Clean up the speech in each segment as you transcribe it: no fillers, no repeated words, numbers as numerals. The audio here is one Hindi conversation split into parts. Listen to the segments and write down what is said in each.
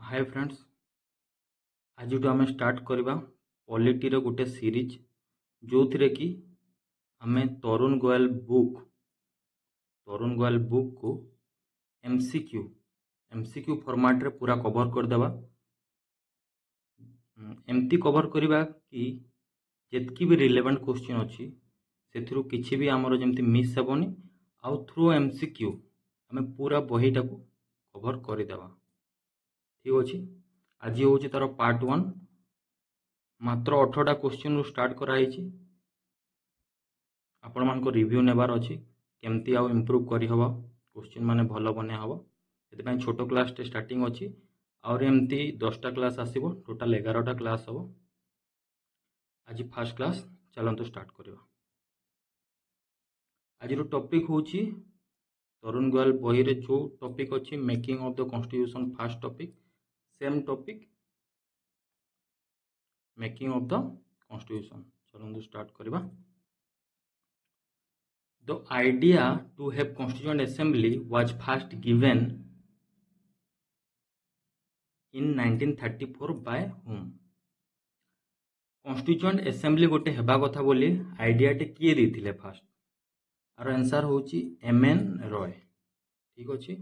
हाय फ्रेंड्स, आज आम स्टार्ट करवा पॉलिटीर गोटे सीरीज जो थी कि आम तरुण गोयल बुक को एमसीक्यू फॉर्मेट रे पूरा कवर करदेवा। एमती कवर करवा कि जितकी भी रिलेवेंट क्वेश्चन अच्छी से किसी भी आमर जमी मिस हेबनी आउ थ्रू एमसीक्यू आम पूरा बहीटा को कवर करदेवा। ठीक अच्छे, आज हूँ तार पार्ट 1। मात्र 18टा क्वेश्चन स्टार्ट कराई। आपण मान रिव्यू नेबार अच्छी केमती आउ इम्प्रूव करी हबो, क्वेश्चन माने भल बने हबो। से छोट क्लास टे स्टार्टिंग अच्छी और एमती 10टा क्लास आसीबो, टोटाल 11टा क्लास हबो। आज फर्स्ट क्लास चलंतु स्टार्ट करवा। आज टॉपिक होची तरुण गोयल बही रे जो टॉपिक अच्छी making of the constitution, first topic same topic making of the constitution. चलंतु स्टार्ट करवा। The idea to have constituent assembly was first given in 1934 by whom? Constituent assembly गोटे हेबा कथा बोली आइडिया टे किए देथिले फास्ट? आर आंसर होची एमएन रॉय। ठीक अछि,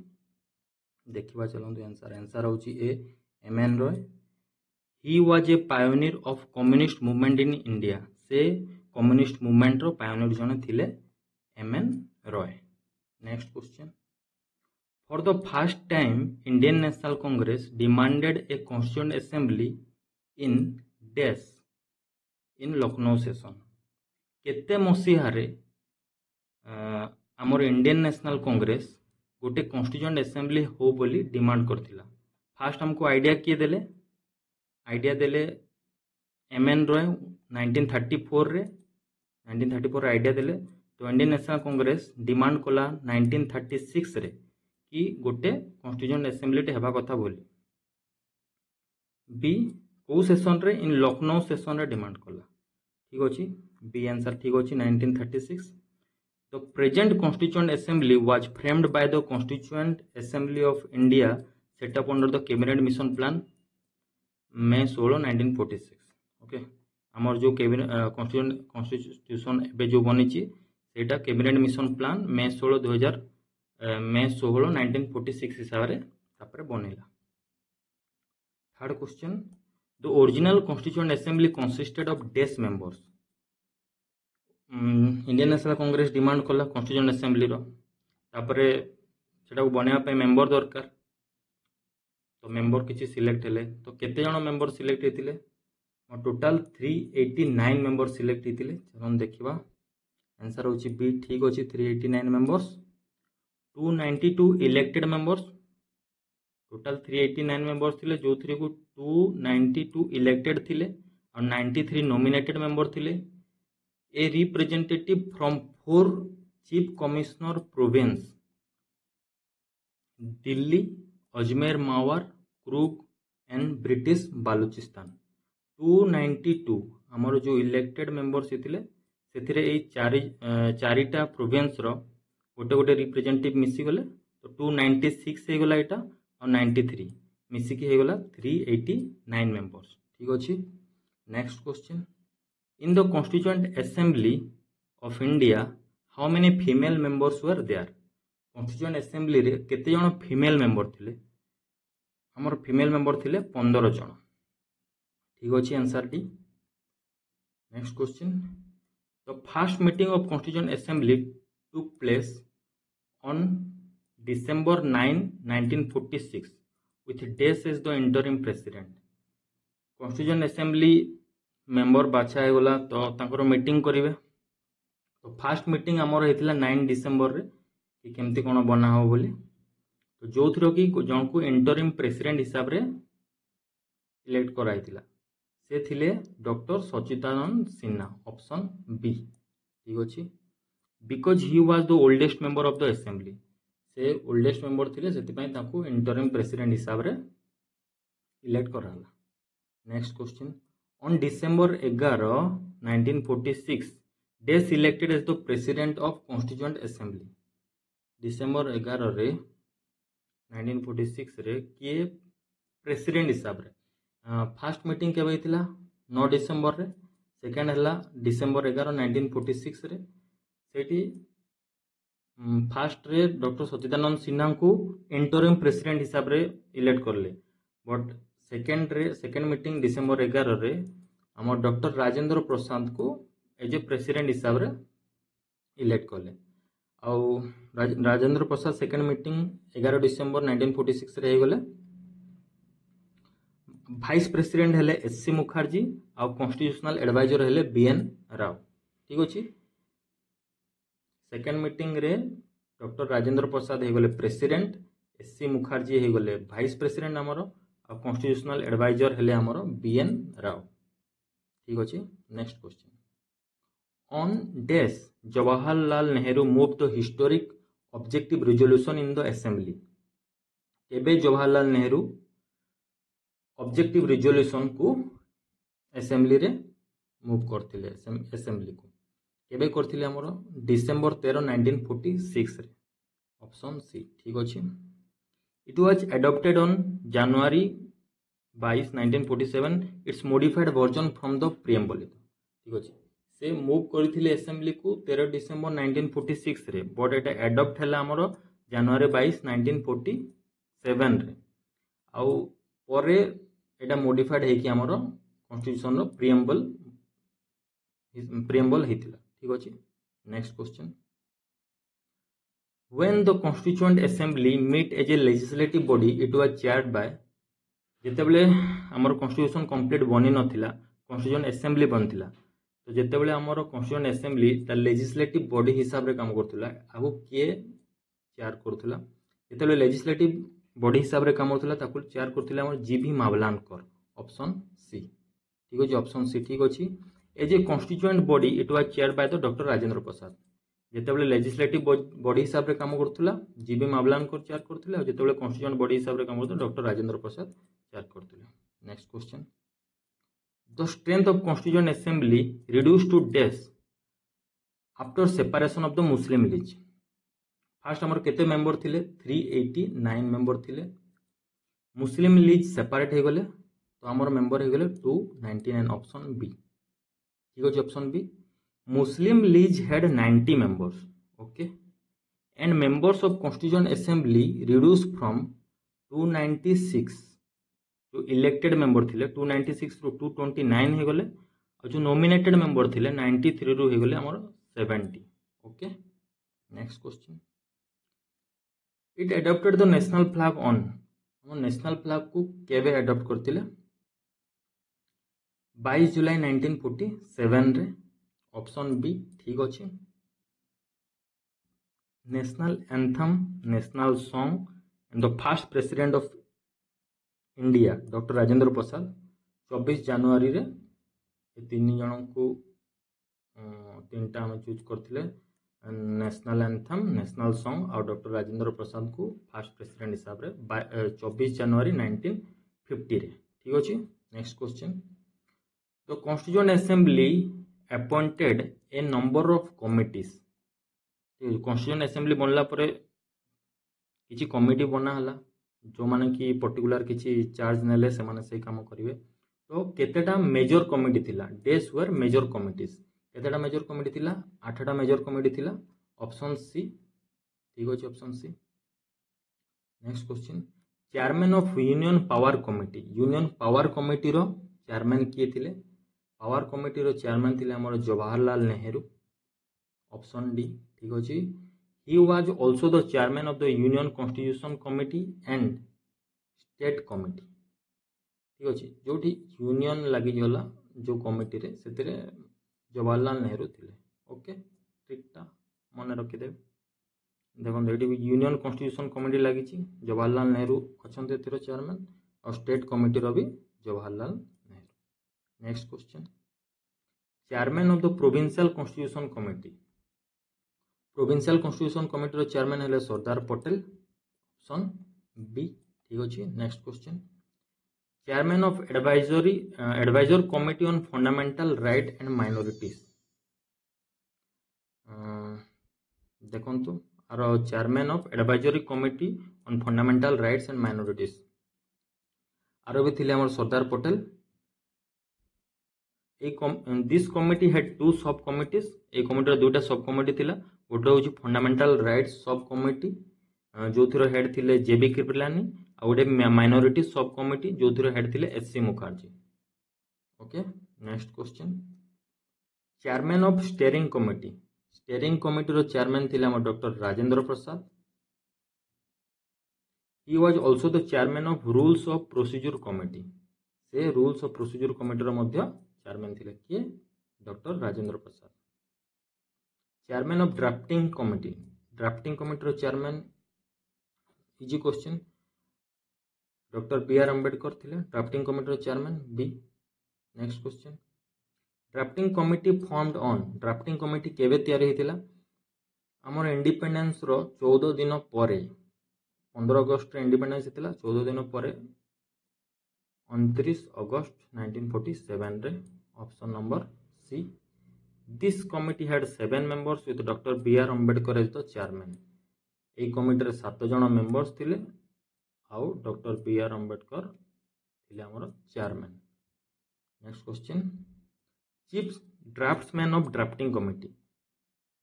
देखिबा चलंतु आंसर होची A MN Roy. He was a pioneer of communist movement in India. से कम्युनिस्ट मूवमेंट रो पायोनियर जने थिले MN Roy. Next question, for the first time Indian National Congress demanded a constituent assembly in dash in Lucknow session। केते मसीहारे आमर इंडियन नेशनल कांग्रेस गोटे कॉन्स्टिट्यूएंट असेंबली हो बोली डिमांड करथिला। फास्ट हमको आइडिया किए देले? आइडिया देले एमएन रॉय 1934 रे। 1934 आइडिया देले तो इंडियन नेशनल कांग्रेस डिमांड कला 1936 रे कि गोटे कॉन्स्टिट्यूएंट असेंबली हेबा कथा बोली। बी को सेशन रे? इन लखनऊ सेशन रे डिमांड कला। ठीक अछि, बी आंसर ठीक अछि 1936। The present constituent assembly was framed by the constituent assembly of India set up under the cabinet mission plan may 16 1946। Okay, हमर जो कैबिनेट कॉन्स्टिट्यूशन एबे जो बनिछि सेटा कैबिनेट मिशन प्लान मे 16 1946 हिसाब रे तापर बनेला। Third question, the original constituent assembly consisted of dash members. Indian National Congress demand कला कॉन्स्टिट्यूएंट असेंबली रो तापर सेटा बनेवा पे मेंबर दरकार। तो मेंबर किछि सिलेक्ट हेले तो केते जण मेंबर सिलेक्ट हेतिले? टोटल 389 मेंबर सिलेक्ट हेतिले। चलन देखिबा, आंसर होछि बी ठीक अछि 389 members. 292 elected members, total 389 members थिले जो थ्री को 292 इलेक्टेड थिले और 93 नॉमिनेटेड मेंबर थिले। A representative from 4 chief commissioner province Delhi, Ajmer, Merwara, Coorg and British Baluchistan. 292 हमर जो इलेक्टेड मेंबर्स थिले सेथिरे ए चारिटा प्रोविंस रो गोटे गोटे रिप्रेजेंटेटिव मिसी गले तो 296 हे गला एटा और 93 मिसी की हे गला 389 मेंबर्स। ठीक अछि, next question, in the constituent assembly of India how many female members were there? Constituent assembly रे केते जण फीमेल मेंबर थिले? हमर फीमेल मेंबर थिले 15 जण। ठीक अछि, answer D. Next question, the first meeting of constituent assembly took place on December 9 1946 with Dash as the interim president। Constituent assembly member बाछा हे गला तो तांकर मीटिंग करिवे। तो फर्स्ट मीटिंग हमर हेतिला 9 डिसेंबर रे कि केमती कोन बना हो बोली। तो जो थरो कि जन को इंटरिम प्रेसिडेंट हिसाब रे इलेक्ट कराइतिला से थिले doctor Sachchidananda Sinha, option B. ठीक अछि, because he was the oldest member of the assembly. से ओल्डेस्ट मेंबर थिले सेति पय ताकू इंटरिम प्रेसिडेंट हिसाब रे इलेक्ट कराला। Next question, on December 11 1946 dash elected as the president of constituent assembly. December 11 रे 1946 रे किए प्रेसिडेंट हिसाब रे फास्ट मीटिंग केबे थिला 9 डिसेंबर रे, सेकेंड हला डिसेंबर 11 1946 रे। सेठी फास्ट रे डॉक्टर सच्चिदानंद सिन्हा को इंटरिम प्रेसिडेंट हिसाब रे इलेक्ट करले, बट सेकेंड मीटिंग डिसेंबर 11 रे आम डॉक्टर राजेंद्र प्रसाद को एज ए प्रेसिडेंट हिसाब रे इलेक्ट कले। आउ Rajendra Prasad second meeting 11 December 1946 रे गले। भाइस प्रेसिडेंट हेले एससी मुखर्जी आउ कॉन्स्टिट्यूशनल एडवाइजर हेले बीएन राव। ठीक अछि, सेकेंड मीटिंग रे डॉक्टर राजेंद्र प्रसाद हेगले प्रेसिडेंट, एससी मुखर्जी हेगले भाइस प्रेसिडेंट आमर, आ कॉन्स्टिट्यूशनल एडवाइजर हेले आमर बीएन राव। ठीक अछि, next question. On dash Jawaharlal Nehru move the historic objective resolution in the assembly. केबे जवाहरलाल नेहरू ऑब्जेक्टिव रिजोल्यूशन को असेंबली रे मूव करथिले, असेंबली को केबे करथिले हमरो डिसेंबर 13 1946 रे, ऑप्शन सी। ठीक अछि, it was adopted on January 22 1947, it's modified version from the preamble. ठीक अछि, से मूव करथिले असेंबली को 13 डिसेंबर 1946 रे, बट एटा एडॉप्ट हैला हमरो जनवरी 22 1947 रे, आउ परे एटा मॉडिफाइड है कि हमरो कॉन्स्टिट्यूशन रो प्रिएम्बल हेतिला। ठीक अछि, next question. When the Constituent Assembly meet as a legislative body, it was chaired by, जेतेबेले हमर कॉन्स्टिट्यूशन कंप्लीट बनी नथिला, कॉन्स्टिट्यूशन असेंबली बनथिला, तो जेतेबेले हमर कॉन्स्टिट्यूशन असेंबली ता लेजिस्लेटिव बॉडी हिसाब रे काम करथिला, आगु के चेयर करथिला, जेतेबेले लेजिस्लेटिव बॉडी हिसाब रे काम करथिला ताकु चेयर करथिला हमर जीभी मावलानकर, ऑप्शन सी। ठीक अछि, ऑप्शन सी ठीक अछि। As a constituent body it was chaired by the doctor Rajendra Prasad, जेतेबेले लेजिस्लेटिव बॉडी हिसाब रे काम करथिला जीबी मावलानकर चेयर करथिले, और जेतेबेले कॉन्स्टिट्यूएंट बॉडी हिसाब रे काम करथिला डॉक्टर राजेंद्र प्रसाद चेयर करथिले। Next question. The strength of constituent assembly reduced to dash after separation of the Muslim League. फास्ट हमर केते मेंबर थिले 389 मेंबर थिले, मुस्लिम लीग सेपरेट हे गले तो हमर मेंबर हे गले 299, ऑप्शन बी। ठीक अछि, option B. Muslim League had 90 members, okay, and members of Constituent Assembly reduced from 296 जो इलेक्टेड मेंबर थिले 296 रु 229 हे गले, और जो नॉमिनेटेड मेंबर थिले 93 रु हे गले हमर 70। Okay, next question. It adopted the national flag on, हम नेशनल फ्लैग को केबे एडॉप्ट करथिले 22 जुलाई 1947 रे, ऑप्शन बी। ठीक अच्छे, national anthem, national song and the first president of India doctor Rajendra Prasad 24 जनवरी रे तीन जन को तीनटा हम चूज करथिले, नेशनल एंथम, नेशनल सॉन्ग और डॉक्टर राजेंद्र प्रसाद को फर्स्ट प्रेसिडेंट हिसाब रे 24 जनवरी 1950 रे। ठीक अच्छे, next question. The constituent assembly appointed a number of committees। Constituent assembly बनला परे किछि कमिटी बना हला, जो माने कि पर्टिकुलर किछि चार्ज नेले से माने से काम करिवे। तो केतेटा मेजर कमिटी थिला, डेस वर मेजर कमिटीज, केतेटा मेजर कमिटी थिला 8टा मेजर कमिटी थिला, ऑप्शन सी। ठीक अछि, option C. Next question. Chairman of union power committee, union power committee रो चेयरमैन किए थिले, पावर कमिटी रो चेयरमैन थिले हमर जवाहरलाल नेहरू, ऑप्शन डी। ठीक अछि, ही was also the chairman of the union constitution committee and state committee. ठीक अछि, जोठी यूनियन लागि होला जो कमिटी रे सेतिरे जवाहरलाल नेहरू थिले। ओके, ठीकटा मन रखि देब। देखो एठी यूनियन कॉन्स्टिट्यूशन कमिटी लागि छि, जवाहरलाल नेहरू अछन्ते एतिर चेयरमैन, और स्टेट कमिटी रो भी Jawaharlal Nehru. Next question. Chairman of the provincial constitution committee, provincial constitution committee रो चेयरमैन हेले सरदार पटेल, ऑप्शन बी। ठीक अछि, next question. Chairman of advisor committee on fundamental right and minorities, देखंतु आरो chairman of advisory committee on fundamental rights and minorities आरो भी थिले हमर Sardar Patel. This committee had 2 sub committees. ए कमिटीर दुईटा सब कमिटी थिला। गोटे होची फंडामेंटल राइट्स सब कमिटी जो थिरो हेड थिले जेबी कृपलानी, आ गोटे माइनॉरिटी सब कमिटी जो थिरो हेड थिले SC Mukherjee. Okay, next question. Chairman of steering committee. Steering committee रो चेयरमैन थिले हमर doctor Rajendra Prasad. He was also the chairman of rules of procedure committee. से रूल्स ऑफ प्रोसीजर कमिटी रो मध्य चेयरमैन थिले किए? Doctor Rajendra Prasad. Chairman of drafting committee. Drafting committee रो chairman, easy question, doctor B R Ambedkar थिले ड्राफ्टिंग कमिटी रो chairman. B. Next question. Drafting committee formed on. Drafting committee केबे तैयारी हेतिला? हमर इंडिपेंडेंस रो 14 दिन परे, 15 अगस्त रे इंडिपेंडेंस हेतिला। 14 दिन परे 29 अगस्त 1947 रे। Option number C. This committee had 7 members with doctor B R Ambedkar as the chairman. ए कमिटी रे 7 जण मेंबर्स थिले आउ डॉक्टर बी आर अम्बेडकर थिले हमर chairman. Next question. Chief draftsman of drafting committee.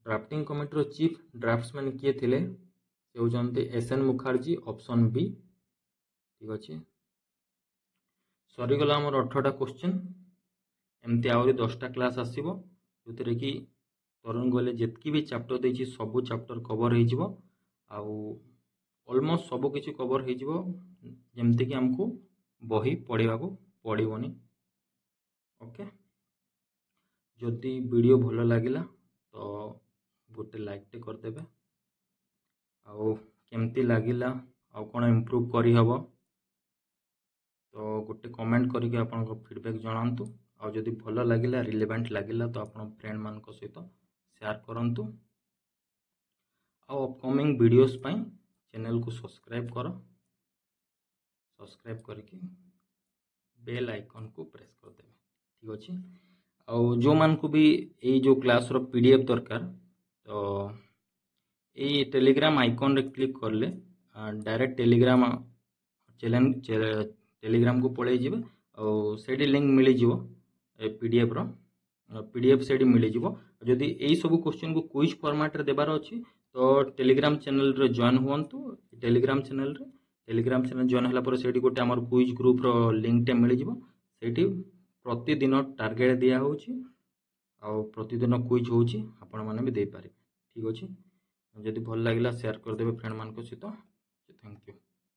Drafting committee रो चीफ ड्राफ्ट्समैन किए थिले? से होचंती एसएन मुखर्जी। Option B. ठीक अच्छे, सरीगला हमर 18टा क्वेश्चन। एमती आहरी 10टा क्लास आसीबो जोथिरे कि तरुण गले जेतकी भी चैप्टर देछि सब चैप्टर कवर हो जिवो, आउ ऑलमोस्ट सब किछि कवर हो जिवो, जेमती कि हमको बही पढ़िबा को पड़िबोनी। ओके, जदि वीडियो भलो लागिला तो गोटे लाइक टे कर देबे। आउ केमती लागिला आउ कोन इम्प्रूव करी हबो तो गोटे कमेंट करके आपन फीडबैक जणांतु। आउ जदि भलो लागिला रिलेवेंट लागिला तो आपन फ्रेंड मान को सहित शेयर करंतु। आउ अपकमिंग वीडियोस पई चैनल को सब्सक्राइब करो। सब्सक्राइब करके बेल आइकन को प्रेस कर देबे। ठीक अछि। आउ जो मान को भी ए जो क्लास रो पीडीएफ दरकार तो ए टेलीग्राम आइकन रे क्लिक करले डायरेक्ट टेलीग्राम टेलीग्राम को पळे जिवे और सेडी लिंक मिली जिवो पीडीएफ सेडी मिली जिवो। जदि एई सब क्वेश्चन को क्विज फॉर्मेट रे देबार अछि तो टेलीग्राम चैनल रे जॉइन हुअंतु। टेलीग्राम चैनल जॉइन हला पर सेडी गोटे हमर क्विज ग्रुप रो लिंक टे मिली जिवो। सेठी प्रतिदिन टार्गेट दिया होछि आउ प्रतिदिन क्विज होछि, आपण माने भी दे पारे। ठीक अछि, जदि भल लागिला शेयर कर देबे फ्रेंड मान को सहित। Thank you.